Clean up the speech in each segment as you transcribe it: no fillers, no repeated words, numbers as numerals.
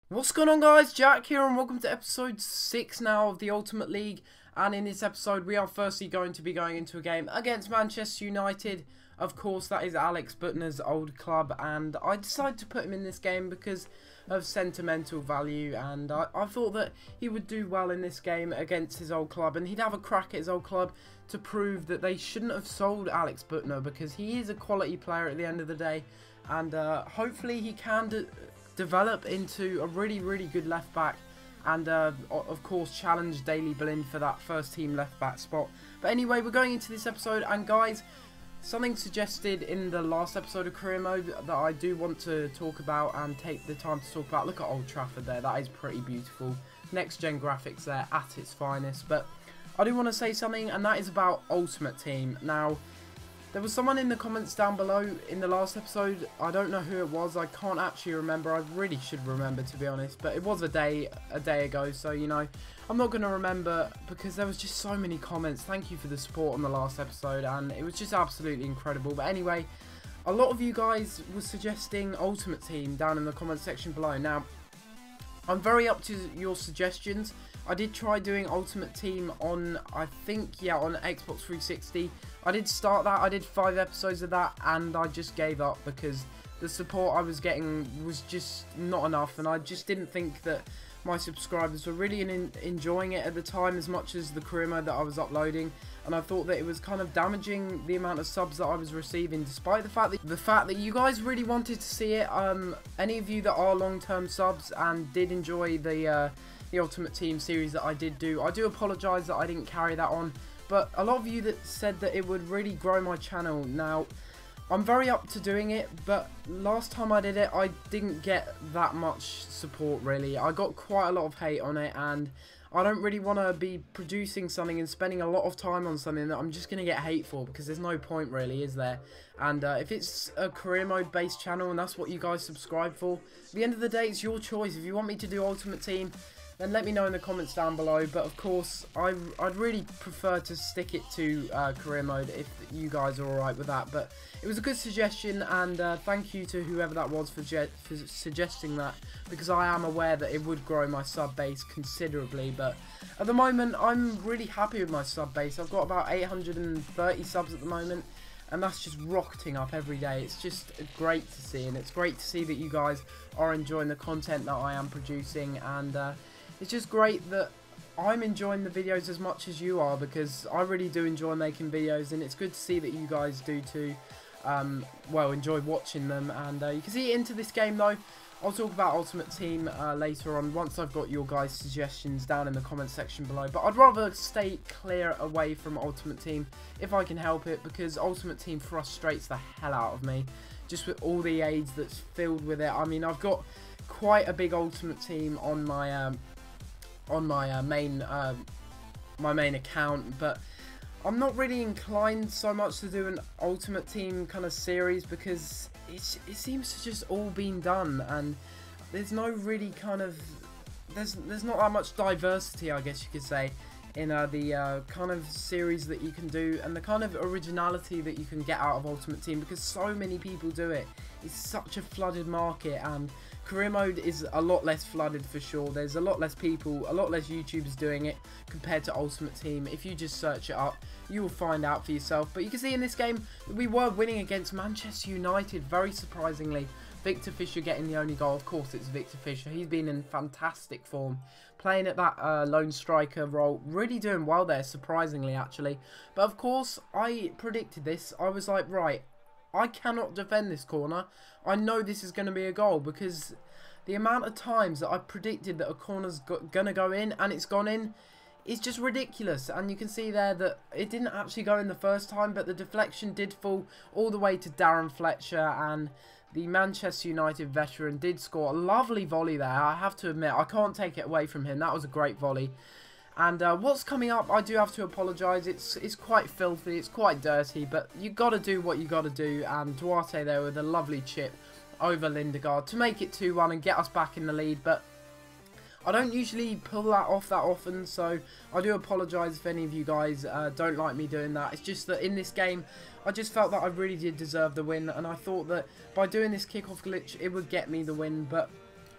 What's going on, guys? Jack here and welcome to episode 6 now of the Ultimate League. And in this episode we are firstly going to be going into a game against Manchester United. Of course, that is Alex Butner's old club, and I decided to put him in this game because of sentimental value, and I thought that he would do well in this game against his old club, and he'd have a crack at his old club to prove that they shouldn't have sold Alex Butner, because he is a quality player at the end of the day, and hopefully he can develop into a really good left back, and of course challenge Daley Blind for that first team left back spot. But anyway, we're going into this episode, and guys, something suggested in the last episode of career mode that I do want to talk about and take the time to talk about. Look at Old Trafford there, that is pretty beautiful. Next gen graphics there at its finest. But I do want to say something, and that is about Ultimate Team. Now, there was someone in the comments down below in the last episode, I don't know who it was, I can't actually remember, I really should remember to be honest, but it was a day ago, so you know, I'm not going to remember because there was just so many comments. Thank you for the support on the last episode, and it was just absolutely incredible. But anyway, a lot of you guys were suggesting Ultimate Team down in the comment section below. Now, I'm very up to your suggestions. I did try doing Ultimate Team on, I think, yeah, on Xbox 360. I did start that, I did 5 episodes of that, and I just gave up because the support I was getting was just not enough, and I just didn't think that my subscribers were really enjoying it at the time as much as the career mode that I was uploading, and I thought that it was kind of damaging the amount of subs that I was receiving, despite the fact that you guys really wanted to see it. Any of you that are long-term subs and did enjoy the Ultimate Team series that I did do, I do apologise that I didn't carry that on, but a lot of you that said that it would really grow my channel. Now, I'm very up to doing it, but last time I did it, I didn't get that much support really. I got quite a lot of hate on it, and I don't really want to be producing something and spending a lot of time on something that I'm just going to get hate for, because there's no point really, is there? And if it's a career mode based channel and that's what you guys subscribe for, at the end of the day, it's your choice. If you want me to do Ultimate Team, then let me know in the comments down below. But of course, I'd really prefer to stick it to career mode if you guys are alright with that. But it was a good suggestion, and thank you to whoever that was for suggesting that, because I am aware that it would grow my sub base considerably. But at the moment, I'm really happy with my sub base. I've got about 830 subs at the moment, and that's just rocketing up every day. It's just great to see, and it's great to see that you guys are enjoying the content that I am producing, and it's just great that I'm enjoying the videos as much as you are, because I really do enjoy making videos, and it's good to see that you guys do too. Well, enjoy watching them. And you can see into this game though. I'll talk about Ultimate Team later on, once I've got your guys' suggestions down in the comment section below. But I'd rather stay clear away from Ultimate Team if I can help it, because Ultimate Team frustrates the hell out of me, just with all the aids that's filled with it. I mean, I've got quite a big Ultimate Team on my main account, but I'm not really inclined so much to do an Ultimate Team kind of series, because it seems to just all been done, and there's no really kind of there's not that much diversity, I guess you could say, in the kind of series that you can do, and the kind of originality that you can get out of Ultimate Team, because so many people do it. It's such a flooded market, and career mode is a lot less flooded for sure. There's a lot less people, a lot less YouTubers doing it compared to Ultimate Team. If you just search it up, you will find out for yourself. But you can see in this game, we were winning against Manchester United, very surprisingly. Victor Fisher getting the only goal. Of course, it's Victor Fisher. He's been in fantastic form, playing at that lone striker role, really doing well there, surprisingly actually. But of course, I predicted this. I was like, right, I cannot defend this corner. I know this is going to be a goal, because the amount of times that I predicted that a corner's going to go in and it's gone in is just ridiculous. And you can see there that it didn't actually go in the first time, but the deflection did fall all the way to Darren Fletcher, and the Manchester United veteran did score a lovely volley there. I have to admit, I can't take it away from him. That was a great volley. And what's coming up, I do have to apologise. It's quite filthy, it's quite dirty, but you got to do what you got to do. And Duarte there with a lovely chip over Lindegaard to make it 2-1 and get us back in the lead. But I don't usually pull that off that often, so I do apologise if any of you guys don't like me doing that. It's just that in this game, I just felt that I really did deserve the win, and I thought that by doing this kickoff glitch, it would get me the win. But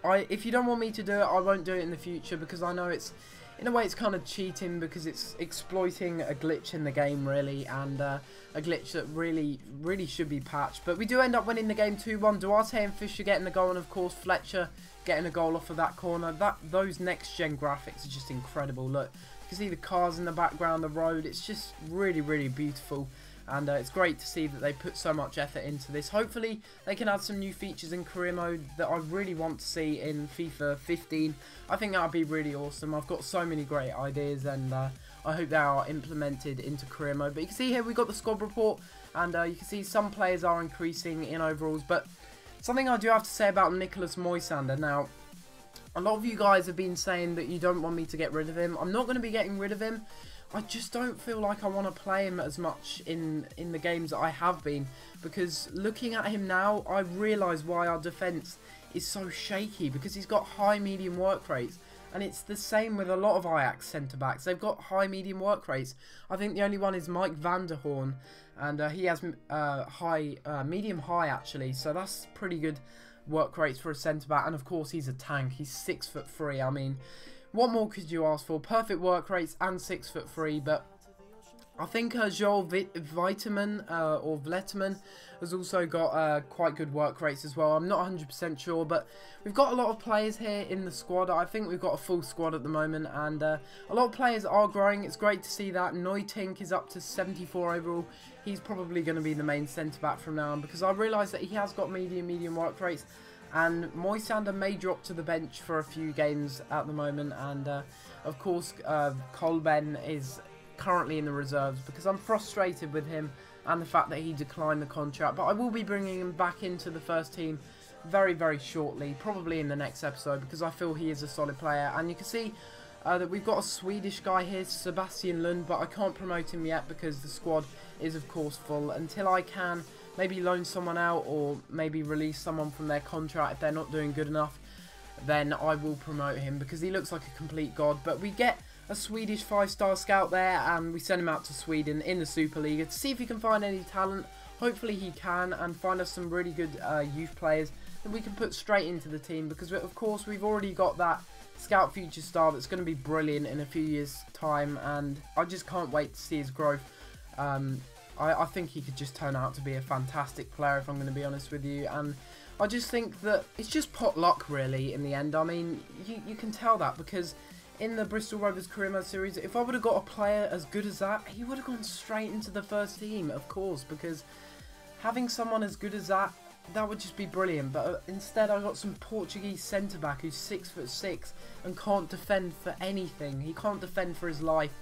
if you don't want me to do it, I won't do it in the future, because I know it's, in a way, it's kind of cheating, because it's exploiting a glitch in the game, really, and a glitch that really should be patched. But we do end up winning the game 2-1. Duarte and Fisher getting the goal, and of course Fletcher getting a goal off of that corner. Those next-gen graphics are just incredible. Look, you can see the cars in the background, the road. It's just really beautiful. And it's great to see that they put so much effort into this. Hopefully, they can add some new features in career mode that I really want to see in FIFA 15. I think that would be really awesome. I've got so many great ideas, and I hope they are implemented into career mode. But you can see here we've got the squad report, and you can see some players are increasing in overalls. But something I do have to say about Nicholas Moisander. Now, a lot of you guys have been saying that you don't want me to get rid of him. I'm not going to be getting rid of him. I just don't feel like I want to play him as much in the games that I have been, because looking at him now, I realise why our defence is so shaky, because he's got high medium work rates, and it's the same with a lot of Ajax centre-backs. They've got high medium work rates. I think the only one is Mike van der Hoorn, and he has medium high actually, so that's pretty good work rates for a centre-back. And of course he's a tank, he's 6'3". I mean, what more could you ask for? Perfect work rates and 6'3", but I think Joel Vitamin or Vletterman has also got quite good work rates as well. I'm not 100% sure, but we've got a lot of players here in the squad. I think we've got a full squad at the moment, and a lot of players are growing. It's great to see that. Neutink is up to 74 overall. He's probably going to be the main centre-back from now on, because I realise that he has got medium work rates. And Moisander may drop to the bench for a few games at the moment, and of course Colben is currently in the reserves, because I'm frustrated with him and the fact that he declined the contract. But I will be bringing him back into the first team very shortly, probably in the next episode, because I feel he is a solid player. And you can see that we've got a Swedish guy here, Sebastian Lund, but I can't promote him yet because the squad is of course full. Until I can maybe loan someone out, or maybe release someone from their contract if they're not doing good enough, then I will promote him, because he looks like a complete god. But we get a Swedish 5-star scout there, and we send him out to Sweden in the Superliga to see if he can find any talent. Hopefully he can, and find us some really good youth players that we can put straight into the team, because of course we've already got that scout future star that's going to be brilliant in a few years time, and I just can't wait to see his growth. I think he could just turn out to be a fantastic player, if I'm going to be honest with you. And I just think that it's just pot luck, really, in the end. I mean, you can tell that, because in the Bristol Rovers Career Mode series, if I would have got a player as good as that, he would have gone straight into the first team, of course, because having someone as good as that would just be brilliant. But instead, I got some Portuguese centre-back who's 6'6" and can't defend for anything. He can't defend for his life.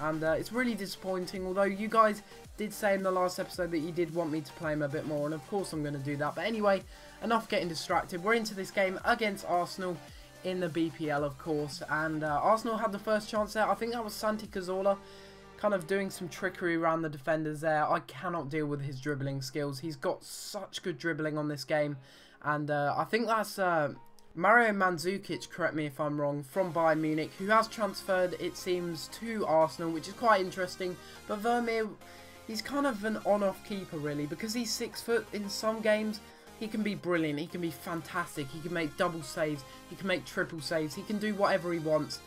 And it's really disappointing, although you guys did say in the last episode that you did want me to play him a bit more, and of course I'm going to do that. But anyway, enough getting distracted. We're into this game against Arsenal in the BPL, of course, and Arsenal had the first chance there. I think that was Santi Cazorla kind of doing some trickery around the defenders there. I cannot deal with his dribbling skills. He's got such good dribbling on this game, and I think that's Mario Mandzukic, correct me if I'm wrong, from Bayern Munich, who has transferred, it seems, to Arsenal, which is quite interesting. But Vermeer, he's kind of an on-off keeper, really, because he's 6 foot. In some games, he can be brilliant, he can be fantastic, he can make double saves, he can make triple saves, he can do whatever he wants.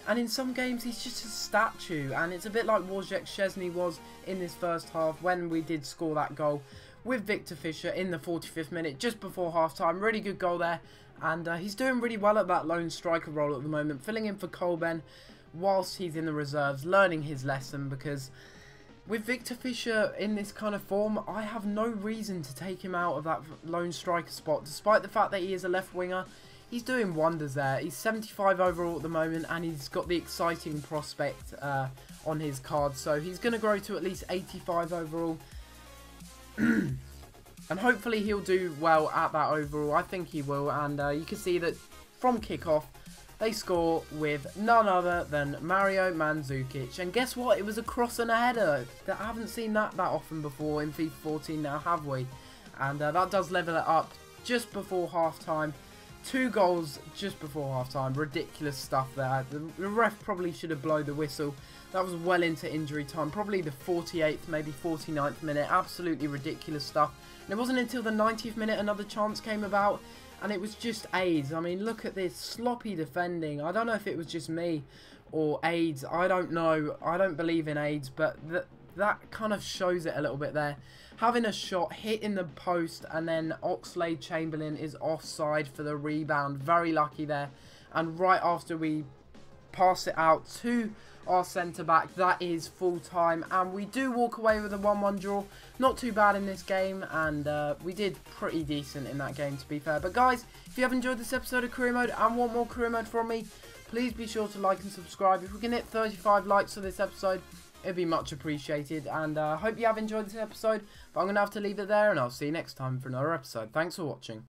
And in some games, he's just a statue, and it's a bit like Wojciech Szczesny was in this first half when we did score that goal with Victor Fisher in the 45th minute, just before half-time. Really good goal there. And he's doing really well at that lone striker role at the moment, filling in for Colben whilst he's in the reserves, learning his lesson, because with Victor Fisher in this kind of form, I have no reason to take him out of that lone striker spot, despite the fact that he is a left winger. He's doing wonders there. He's 75 overall at the moment, and he's got the exciting prospect on his card, so he's going to grow to at least 85 overall. And hopefully he'll do well at that overall. I think he will. And you can see that from kickoff, they score with none other than Mario Mandzukic. And guess what? It was a cross and a header. I haven't seen that often before in FIFA 14 now, have we? And that does level it up just before half-time. 2 goals just before half-time. Ridiculous stuff there. The ref probably should have blown the whistle. That was well into injury time. Probably the 48th, maybe 49th minute. Absolutely ridiculous stuff. And it wasn't until the 90th minute another chance came about, and it was just AIDS. I mean, look at this sloppy defending. I don't know if it was just me or AIDS. I don't know. I don't believe in AIDS, but that kind of shows it a little bit there. Having a shot, hitting the post, and then Oxlade-Chamberlain is offside for the rebound. Very lucky there. And right after we pass it out to our centre-back, that is full-time. And we do walk away with a 1-1 draw. Not too bad in this game, and we did pretty decent in that game, to be fair. But guys, if you have enjoyed this episode of Career Mode and want more Career Mode from me, please be sure to like and subscribe. If we can hit 35 likes for this episode, it'd be much appreciated. And I hope you have enjoyed this episode, but I'm going to have to leave it there, and I'll see you next time for another episode. Thanks for watching.